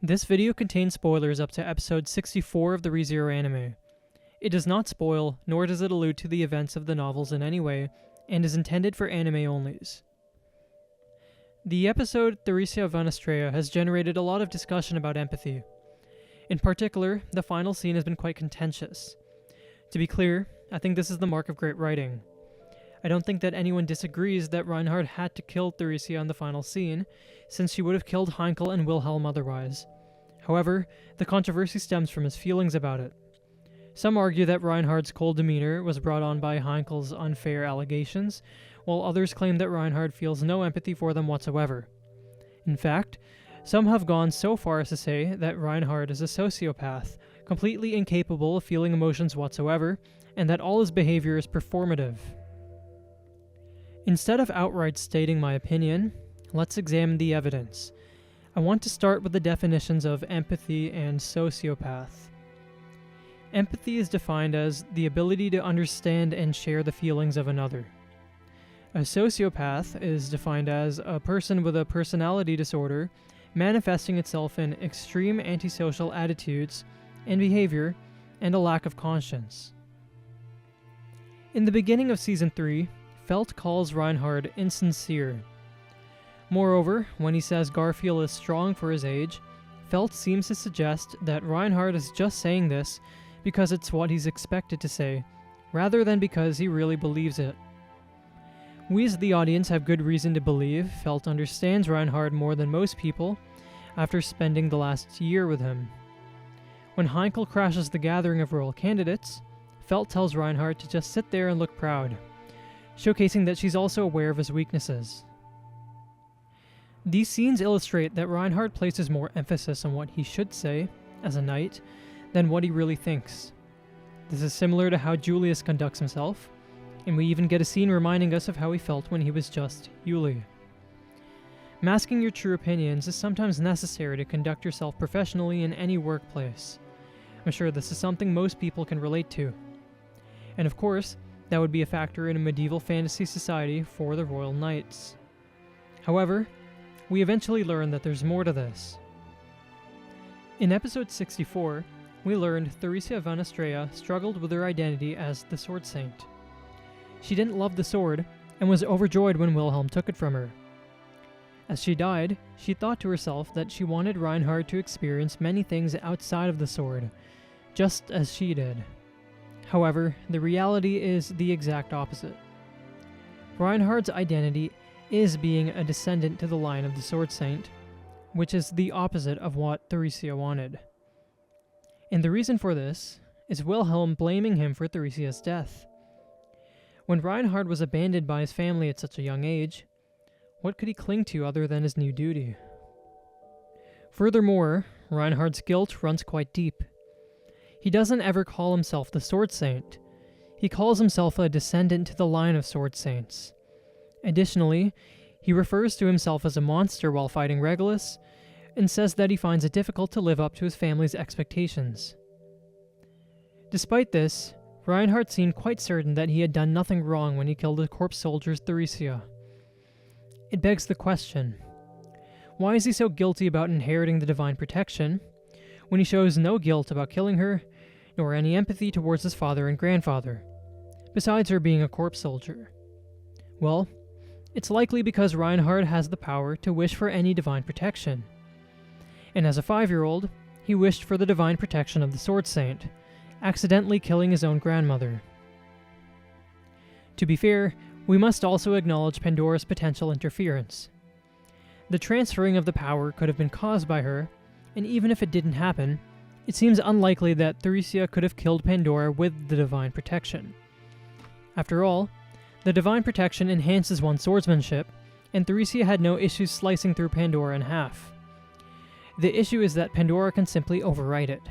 This video contains spoilers up to episode 64 of the ReZero anime. It does not spoil, nor does it allude to the events of the novels in any way, and is intended for anime onlys. The episode Theresia von Astrea has generated a lot of discussion about empathy. In particular, the final scene has been quite contentious. To be clear, I think this is the mark of great writing. I don't think that anyone disagrees that Reinhard had to kill Theresia in the final scene, since she would have killed Heinkel and Wilhelm otherwise. However, the controversy stems from his feelings about it. Some argue that Reinhard's cold demeanor was brought on by Heinkel's unfair allegations, while others claim that Reinhard feels no empathy for them whatsoever. In fact, some have gone so far as to say that Reinhard is a sociopath, completely incapable of feeling emotions whatsoever, and that all his behavior is performative. Instead of outright stating my opinion, let's examine the evidence. I want to start with the definitions of empathy and sociopath. Empathy is defined as the ability to understand and share the feelings of another. A sociopath is defined as a person with a personality disorder manifesting itself in extreme antisocial attitudes and behavior and a lack of conscience. In the beginning of Season 3, Felt calls Reinhard insincere. Moreover, when he says Garfield is strong for his age, Felt seems to suggest that Reinhard is just saying this because it's what he's expected to say, rather than because he really believes it. We as the audience have good reason to believe Felt understands Reinhard more than most people after spending the last year with him. When Heinkel crashes the gathering of royal candidates, Felt tells Reinhard to just sit there and look proud, showcasing that she's also aware of his weaknesses. These scenes illustrate that Reinhard places more emphasis on what he should say, as a knight, than what he really thinks. This is similar to how Julius conducts himself, and we even get a scene reminding us of how he felt when he was just Yuli. Masking your true opinions is sometimes necessary to conduct yourself professionally in any workplace. I'm sure this is something most people can relate to. And of course, that would be a factor in a medieval fantasy society for the royal knights. However, we eventually learn that there's more to this. In episode 64, we learned Theresia von Astrea struggled with her identity as the Sword Saint. She didn't love the sword, and was overjoyed when Wilhelm took it from her. As she died, she thought to herself that she wanted Reinhard to experience many things outside of the sword, just as she did. However, the reality is the exact opposite. Reinhard's identity is being a descendant to the line of the Sword Saint, which is the opposite of what Theresia wanted. And the reason for this is Wilhelm blaming him for Theresia's death. When Reinhard was abandoned by his family at such a young age, what could he cling to other than his new duty? Furthermore, Reinhard's guilt runs quite deep. He doesn't ever call himself the Sword Saint. He calls himself a descendant to the line of Sword Saints. Additionally, he refers to himself as a monster while fighting Regulus, and says that he finds it difficult to live up to his family's expectations. Despite this, Reinhard seemed quite certain that he had done nothing wrong when he killed the corpse soldier's Theresia. It begs the question, why is he so guilty about inheriting the divine protection, when he shows no guilt about killing her, nor any empathy towards his father and grandfather, besides her being a corpse soldier? Well, it's likely because Reinhard has the power to wish for any divine protection. And as a 5-year-old, he wished for the divine protection of the Sword Saint, accidentally killing his own grandmother. To be fair, we must also acknowledge Pandora's potential interference. The transferring of the power could have been caused by her, and even if it didn't happen, it seems unlikely that Theresia could have killed Pandora with the divine protection. After all, the divine protection enhances one's swordsmanship, and Theresia had no issues slicing through Pandora in half. The issue is that Pandora can simply overwrite it.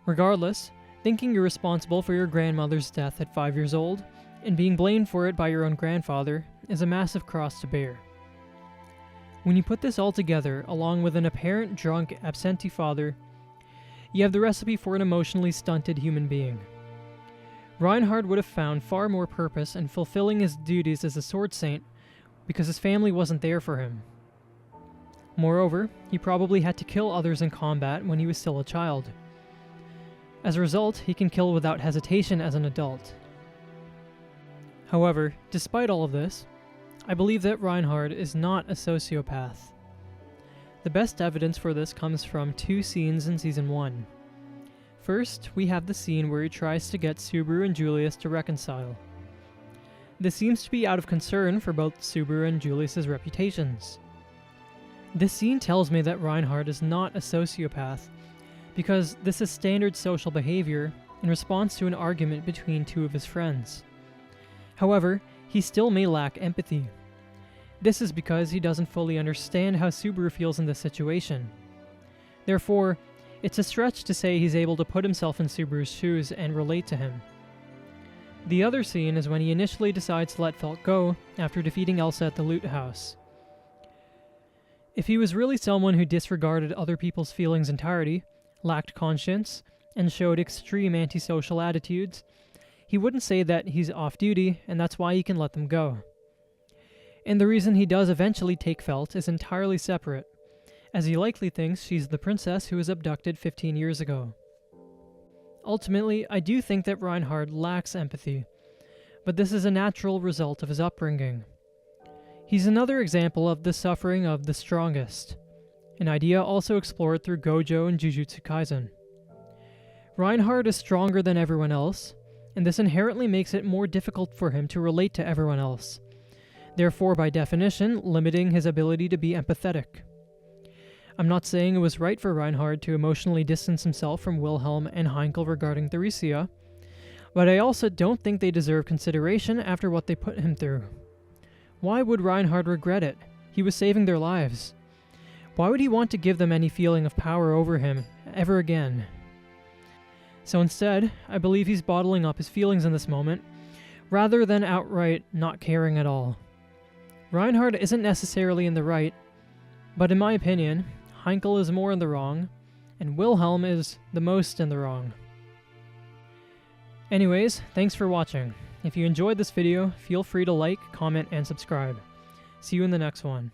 Regardless, thinking you're responsible for your grandmother's death at 5 years old, and being blamed for it by your own grandfather, is a massive cross to bear. When you put this all together, along with an apparent drunk, absentee father, you have the recipe for an emotionally stunted human being. Reinhard would have found far more purpose in fulfilling his duties as a Sword Saint because his family wasn't there for him. Moreover, he probably had to kill others in combat when he was still a child. As a result, he can kill without hesitation as an adult. However, despite all of this, I believe that Reinhard is not a sociopath. The best evidence for this comes from two scenes in Season 1. First, we have the scene where he tries to get Subaru and Julius to reconcile. This seems to be out of concern for both Subaru and Julius's reputations. This scene tells me that Reinhard is not a sociopath, because this is standard social behavior in response to an argument between two of his friends. However, he still may lack empathy. This is because he doesn't fully understand how Subaru feels in this situation. Therefore, it's a stretch to say he's able to put himself in Subaru's shoes and relate to him. The other scene is when he initially decides to let Felt go after defeating Elsa at the loot house. If he was really someone who disregarded other people's feelings entirely, lacked conscience, and showed extreme antisocial attitudes, he wouldn't say that he's off duty and that's why he can let them go. And the reason he does eventually take Felt is entirely separate, as he likely thinks she's the princess who was abducted 15 years ago. Ultimately, I do think that Reinhard lacks empathy, but this is a natural result of his upbringing. He's another example of the suffering of the strongest, an idea also explored through Gojo and Jujutsu Kaisen. Reinhard is stronger than everyone else, and this inherently makes it more difficult for him to relate to everyone else, therefore by definition limiting his ability to be empathetic. I'm not saying it was right for Reinhard to emotionally distance himself from Wilhelm and Heinkel regarding Theresia, but I also don't think they deserve consideration after what they put him through. Why would Reinhard regret it? He was saving their lives. Why would he want to give them any feeling of power over him ever again? So instead, I believe he's bottling up his feelings in this moment, rather than outright not caring at all. Reinhard isn't necessarily in the right, but in my opinion, Heinkel is more in the wrong, and Wilhelm is the most in the wrong. Anyways, thanks for watching. If you enjoyed this video, feel free to like, comment, and subscribe. See you in the next one.